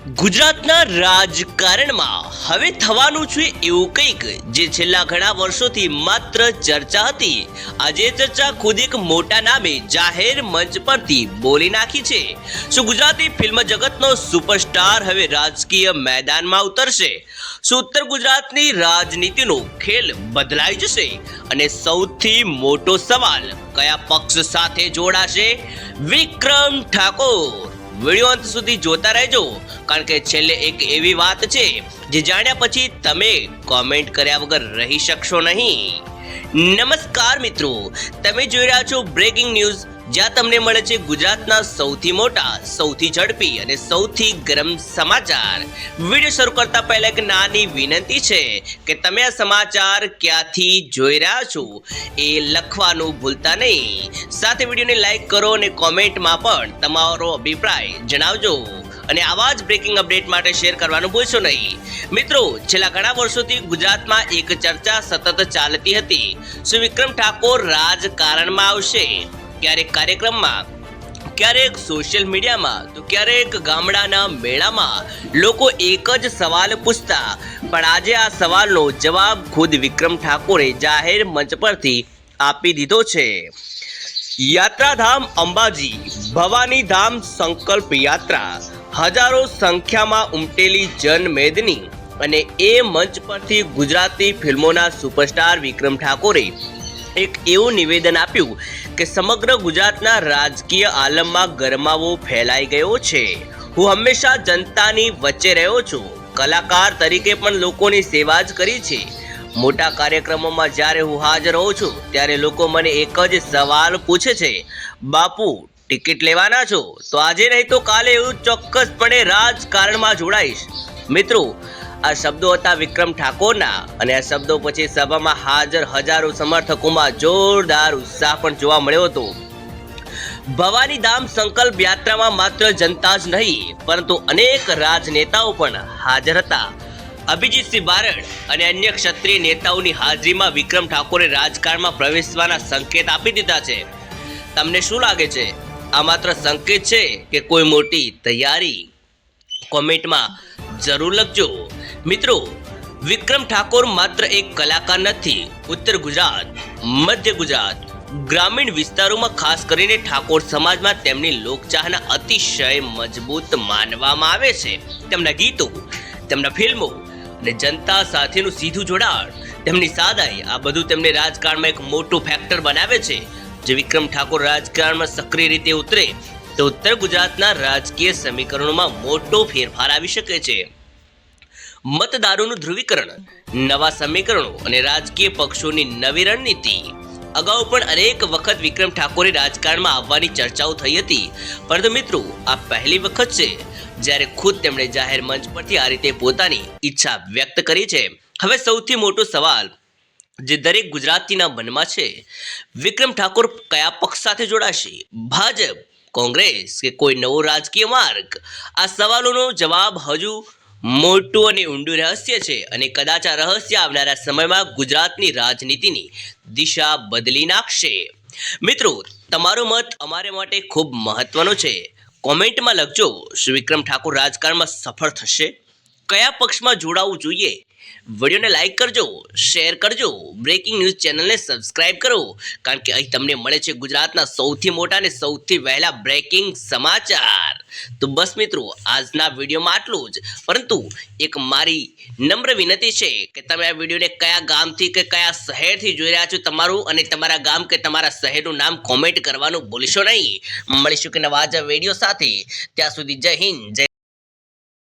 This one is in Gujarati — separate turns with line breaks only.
ગુજરાતના રાજકારણમાં હવે થવાનું છે એવું કંઈક જે છેલ્લા ઘણા વર્ષોથી માત્ર ચર્ચા હતી। આજે ચર્ચા ખુદ એક મોટા નામે જાહેર મંચ પરથી બોલી નાખી છે। શું ગુજરાતી ફિલ્મ જગતનો સુપરસ્ટાર હવે રાજકીય મેદાનમાં ઉતરશે? શું ઉત્તર ગુજરાતની રાજનીતિનો ખેલ બદલાઈ જશે? અને સૌથી મોટો સવાલ, કયા પક્ષ સાથે જોડાશે વિક્રમ ઠાકોર? वीडियो अंत सुधी जोता रहेजो, कारण के छेल्ले एक एवी वात छे जे जाण्या पछी तमे कॉमेंट कर्या वगर रही शकशो नहीं। नमस्कार मित्रों, तमे जोई रह्या छो ब्रेकिंग न्यूज, ज्यां तमने मळे छे गुजरातना सौथी मोटा, सौथी झड़पी अने सौथी गरम समाचार। वीडियो शरू करता पहला एक नानी विनंती छे के तमे आ समाचार क्यांथी जोई रह्या छो ए लखवानुं भूलता नहीं। साथे वीडियोने लाइक करो अने कॉमेंटमां पण तमारो अभिप्राय जणावजो અને આવા જ બ્રેકિંગ અપડેટ માટે શેર કરવાનું ભૂલશો નહીં। મિત્રો, છેલ્લા ઘણા વર્ષોથી ગુજરાતમાં એક ચર્ચા સતત ચાલતી હતી। શું વિક્રમ ઠાકોર રાજકારણમાં આવશે? ક્યારેક કાર્યક્રમમાં, ક્યારેક સોશિયલ મીડિયામાં, તો ક્યારેક ગામડાના મેળામાં લોકો એક જ સવાલ પૂછતા, પણ આજે આ સવાલનો જવાબ ખુદ વિક્રમ ઠાકોરે જાહેર મંચ પરથી આપી દીધો છે। યાત્રાધામ અંબાજી, ભવાની ધામ સંકલ્પ યાત્રા, હજારો સંખ્યામાં ઉમટેલી જનમેદની અને એ મંચ પરથી ગુજરાતી ફિલ્મોના સુપરસ્ટાર વિક્રમ ઠાકોરે એક એવું નિવેદન આપ્યું કે સમગ્ર ગુજરાતના રાજકીય આલમમાં ગરમાવો ફેલાઈ ગયો છે। હું હંમેશા જનતાની વચ્ચે રહ્યો છું, કલાકાર તરીકે પણ લોકોની સેવા જ કરી છે। મોટા કાર્યક્રમોમાં જ્યારે હું હાજર હોઉં છું ત્યારે લોકો મને એક જ સવાલ પૂછે છે, બાપુ ટિકિટ લેવાના છો? તો આજે નહીં તો કાલે હું ચોક્કસપણે રાજકારણમાં જોડાઈશ। મિત્રો, આ શબ્દો હતા વિક્રમ ઠાકોરના, અને આ શબ્દો પછી સભામાં હાજર હજારો સમર્થકોમાં જોરદાર ઉત્સાહ પણ જોવા મળ્યો હતો। ભવાની ધામ સંકલ્પ યાત્રામાં માત્ર જનતા જ નહીં, પરંતુ અનેક રાજનેતાઓ પણ હાજર હતા। અભિજીતસિંહ બારડ અને અન્ય ક્ષત્રિય નેતાઓની હાજરીમાં વિક્રમ ઠાકોરે રાજકારણમાં પ્રવેશવાના સંકેત આપી દીધા છે। તમને શું લાગે છે, આ માત્ર સંકેત છે કે કોઈ મોટી તૈયારી? કોમેન્ટમાં જરૂર લખજો। મિત્રો, વિક્રમ ઠાકોર માત્ર એક કલાકાર નથી। ઉત્તર ગુજરાત, મધ્ય ગુજરાત, ગ્રામીણ વિસ્તારોમાં ખાસ કરીને ઠાકોર સમાજમાં તેમની લોકચાહના અતિશય મજબૂત માનવામાં આવે છે। તેમના ગીતો, તેમના ફિલ્મો અને જનતા સાથેનું સીધું જોડાણ, તેમની સાદાઈ, આ બધું તેમને રાજકારણમાં એક મોટું ફેક્ટર બનાવે છે। જો વિક્રમ ઠાકોર રાજકારણમાં સક્રિય રીતે ઉતરે તો ઉત્તર ગુજરાતના રાજકીય સમીકરણોમાં મોટો ફેરફાર આવી શકે છે। મતદારોનું ધ્રુવીકરણ, નવા સમીકરણો અને રાજકીય પક્ષોની નવી રણનીતિ। અગાઉ પણ અનેક વખત વિક્રમ ઠાકોરે રાજકારણમાં આવવાની ચર્ચાઓ થઈ હતી, પરંતુ મિત્રો, આ પહેલી વખત છે જ્યારે ખુદ તેમણે જાહેર મંચ પરથી આ રીતે પોતાની ઈચ્છા વ્યક્ત કરી છે। હવે સૌથી મોટો સવાલ જે દરેક ગુજરાતીના મનમાં છે, વિક્રમ ઠાકોર કયા પક્ષ સાથે જોડાશે? ભાજપ, કોંગ્રેસ કે કોઈ નવો રાજકીય માર્ગ? આ સવાલોનો જવાબ હજુ મોટું અને ઊંડું રહસ્ય છે, અને કદાચ આ રહસ્ય આવનારા સમયમાં ગુજરાતની રાજનીતિની દિશા બદલી નાખશે। મિત્રો, તમારો મત અમારે માટે ખૂબ મહત્વનો છે। કોમેન્ટમાં લખજો, શું વિક્રમ ઠાકોર રાજકારણમાં સફળ થશે? કયા પક્ષમાં જોડાવું જોઈએ? વિડીયોને લાઇક કરજો, શેર કરજો, બ્રેકિંગ ન્યૂઝ ચેનલને સબસ્ક્રાઇબ કરો, કારણ કે અહીં તમને મળે છે ગુજરાતના સૌથી મોટા અને સૌથી વહેલા બ્રેકિંગ સમાચાર। તો બસ મિત્રો, આજના વિડીયોમાં આટલું જ, પરંતુ એક મારી નમ્ર વિનંતી છે કે તમે આ વિડીયોને કયા ગામથી કે કયા શહેરથી જોઈ રહ્યા છો, તમારું અને તમારા ગામ કે તમારા શહેરનું નામ કોમેન્ટ કરવાનું ભૂલશો નહીં। મળીશું કે નવા જ વિડીયો સાથે, ત્યાં સુધી જય હિન્દ, જય